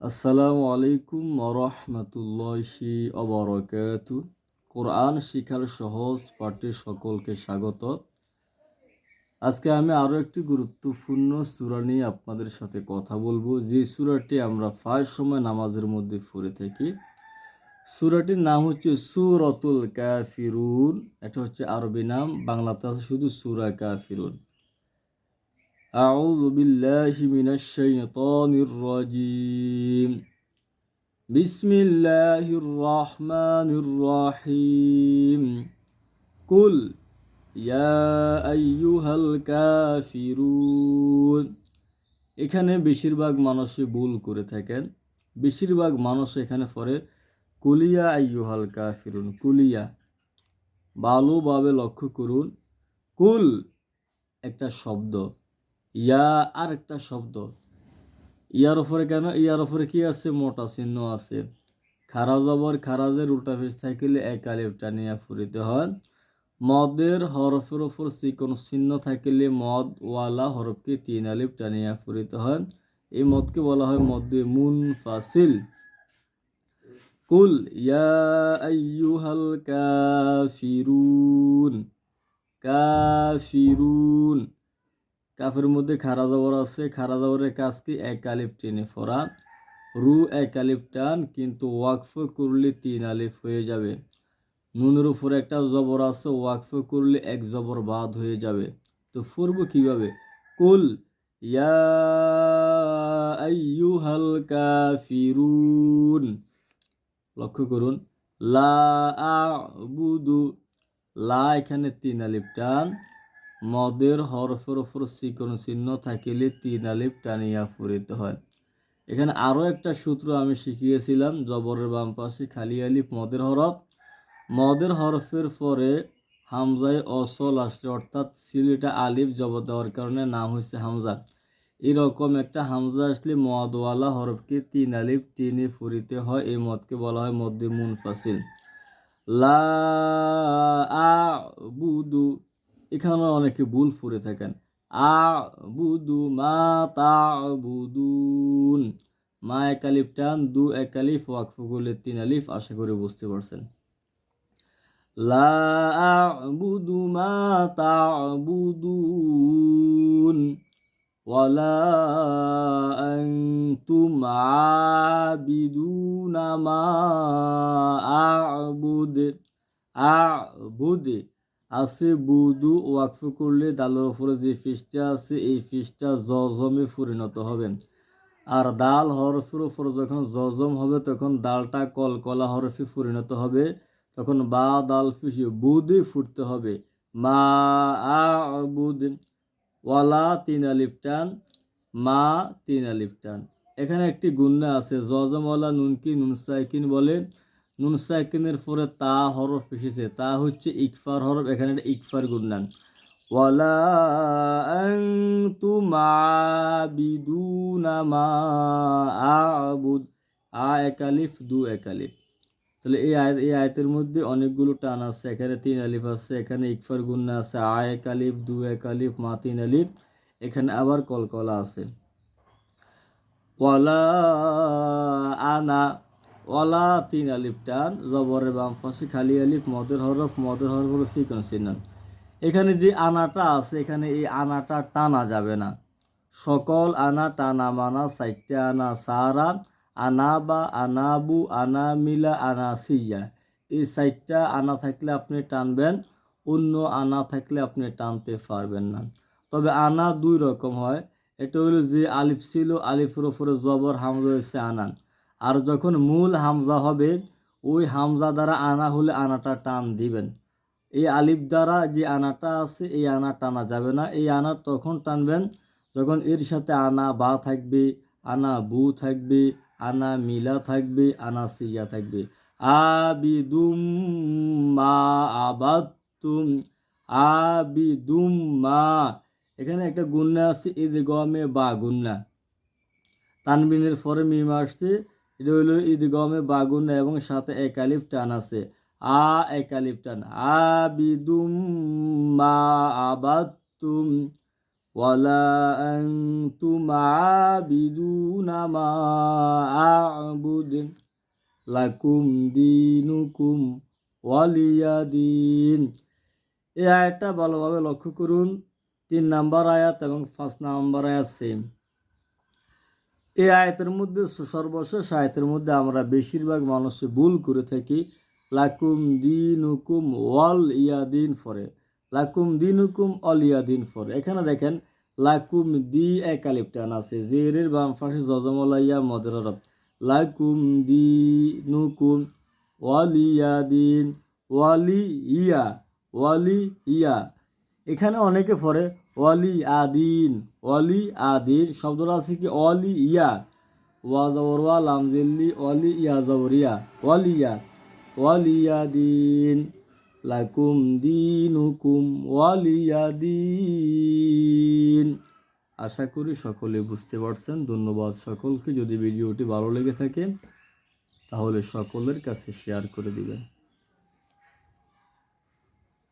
আসসালামু আলাইকুম ওরহমতুল্লাহি অবরকাতু। কোরআন শিখার সহজ পাঠে সকলকে স্বাগত। আজকে আমি আরও একটি গুরুত্বপূর্ণ সূরা নিয়ে আপনাদের সাথে কথা বলবো, যে সূরাটি আমরা প্রায় সময় নামাজের মধ্যে পড়ে থাকি। সূরাটির নাম হচ্ছে সূরাতুল কাফিরুন। এটা হচ্ছে আরবি নাম, বাংলাতে আছে শুধু সূরা কাফিরুন। আউযু বিল্লাহি মিনাশ শাইতানির রাজিম। বিসমিল্লাহির রহমানির রহিম। কুল ইয়া আইয়ুহাল কাফিরুন। এখানে বেশিরভাগ মানুষই ভুল করে থাকেন। বেশিরভাগ মানুষ এখানে পড়ে কুলিয়া আইয়ুহাল কাফিরুন, কুলিয়া। ভালোভাবে লক্ষ্য করুন, কুল একটা শব্দ, ইয়া আর একটা শব্দ। ইয়ার ওপরে কেন? ইয়ার ওপরে কি আছে? মোটা চিহ্ন আছে। খারা জবর খারাজের উল্টা পেশ থাকলে এক আলিফ টানিয়া ফুরিতে হয়। মদের হরফের ওপর চিকন চিহ্ন থাকলে মদ ওয়ালা হরফকে তিন আলিফ টানিয়া ফুরিতে হয়। এই মদকে বলা হয় মদ্দে মুনফাসিল। কুল ইয়া আইয়ুহাল কাফিরুন, কাফিরুন। কাফের মধ্যে খারা জবর আছে, খারা জবরের কাজ কি? এক আলিফ টেনে পড়া। রু এক আলিফ টান, কিন্তু ওয়াকফ করলে তিন আলিফ হয়ে যাবে। নুনের উপরে একটা জবর আছে, ওয়াকফ করলে এক জবর বাদ হয়ে যাবে। তো পড়ব কিভাবে? কুল ইয়া আইয়ুহাল কাফিরুন। লক্ষ্য করুন, লা আ'বুদু, লা এখানে তিন আলিফ টান। মদের হরফের ওপর চিকন চিহ্ন থাকিলে তিন আলিফ টানিয়া পড়িতে হয়। এখানে আরও একটা সূত্র আমি শিখিয়েছিলাম, জবরের বাম পাশে খালি আলিফ মদের হরফ। মদের হরফের পরে হামজায় অসল আসলে, অর্থাৎ সিলেটা আলিফ জবর দেওয়ার কারণে নাম হয়েছে হামজা। এরকম একটা হামজা আসলে মদওয়ালা হরফকে তিন আলিফ টেনে ফুরিতে হয়। এই মদকে বলা হয় মদ্দে মুনফাসিল। লা আ'বুদু, এখানে অনেকে ভুল ফুরে থাকেন। আ'বুদু মা তা'বুদুন। মা এক আলিফ টান, দু এক আলিফ, ওয়াকফ করলে তিন আলিফ। আশা করি বুঝতে পারছেন। লা আ'বুদু মা তা'বুদুন ওয়ালা আনতুম আবিদুনা মা আ'বুদ। আ'বুদ আছে বুদু, ওয়াকফ করলে দালের উপরে যে ফিসটা আছে এই ফিসটা জজমে পরিণত হবে। আর দাল হরফের উপর যখন জজম হবে তখন দালটা কলকলা হরফে পরিণত হবে। তখন বা দাল ফিসে বুদে ফুটতে হবে। মা আ'বুদ। ওয়ালা তিন আলিফ টান, মা তিন আলিফ টান। এখানে একটি গুন্না আছে, জজমওয়ালা নুনকি নুন সাইকিন বলে। নুন সাইকিনের পরে তা হরফ এসেছে, তা হচ্ছে ইকফার হরফ, এখানে একটা ইকফার গুন্না। ওয়ালা আনতুম আবিদুনা মা আ'বুদ। আ এক আলিফ, দু এক আলিফ। তাহলে এই আয়াতের মধ্যে অনেকগুলো টান আছে। এখানে তিন আলিফ আছে, এখানে ইকফার গুন্না আছে, আ এক আলিফ, দু এক আলিফ, মা তিন আলিফ। এখানে আবার কলকলা আছে। ওয়ালা আনা, ওয়ালা তিন আলিফ টান, জবরের বাম পাশে খালি আলিফ মদের হরফ, মদের হরফ হলো চিকন চিহ্ন। এখানে যে আনাটা আছে, এখানে এই আনাটা টানা যাবে না। সকল আনা টানা মানা, চারটে আনা সারা, আনাবা, আনাবু, আনামিলা, আনাসিয়া। এই চারটা আনা থাকলে আপনি টানবেন, অন্য আনা থাকলে আপনি টানতে পারবেন না। তবে আনা দুই রকম হয়। এটা হলো যে আলিফ ছিল, আলিফের ওপরে জবর হামজা হয়েছে আনান। আর যখন মূল হামজা হবে, ওই হামজা দ্বারা আনা হলে আনাটা টান দিবেন। এই আলিফ দ্বারা যে আনাটা আছে এই আনা টানা যাবে না। এই আনা তখন টানবেন যখন এর সাথে আনা বা থাকবে, আনা বু থাকবে, আনা মিলা থাকবে, আনা সিয়া থাকবে। আবিদুম মা আবাদতুম, আবিদুম মা। এখানে একটা গুন্না আছে, ঈদগমে বা গুন্না। তানবিনের পরে মিম আসছে, এটা হলো ঈদগমে বা গুন্না এবং সাথে এক আলিফ টান আছে। আ এক আলিফ টান, আবিদুম মা আবাদতুম। ওয়ালা আনতুম আবিদুনা মা আ'বুদু লাকুম দীনুকুম ওয়ালিয়া দিন। এই আয়াতটা ভালোভাবে লক্ষ্য করুন। 3 নাম্বার আয়াত এবং 5 নাম্বার আয়াত সেম। এই আয়াতের মধ্যে সর্বশেষ আয়াতের মধ্যে আমরা বেশিরভাগ মানুষ ভুল করে থাকি। লাকুম দিনুকুম ওয়াল ইয়াদিন ফরে, লাকুম দিনুকুম অল ইয়াদিন ফরে। এখানে দেখেন লাকুম দি এক আলিফ টান আছে, জেরের বাম পাশে জজমলাইয়া মদের হরফ। লাকুম দিনুকুম ওয়ালিয়াদিন, ওয়ালি ইয়া, ওয়ালি ইয়া। এখানে অনেকে পড়ে ওয়ালি আদিন, ওয়ালি আদিন। শব্দটা আছে কি ওয়ালি ইয়া, ওয়া জবর ওয়া লাম জিল্লি, ওয়ালি ইয়া জবর ইয়া, ওয়ালিয়া, ওয়ালিয়া দিন, লাকুম দিনুকুম ওয়ালিয়া দিন। আশা করি সকলে বুঝতে পারছেন। ধন্যবাদ সকলকে। যদি ভিডিওটি ভালো লেগে থাকে তাহলে সকলের কাছে শেয়ার করে দিবেন।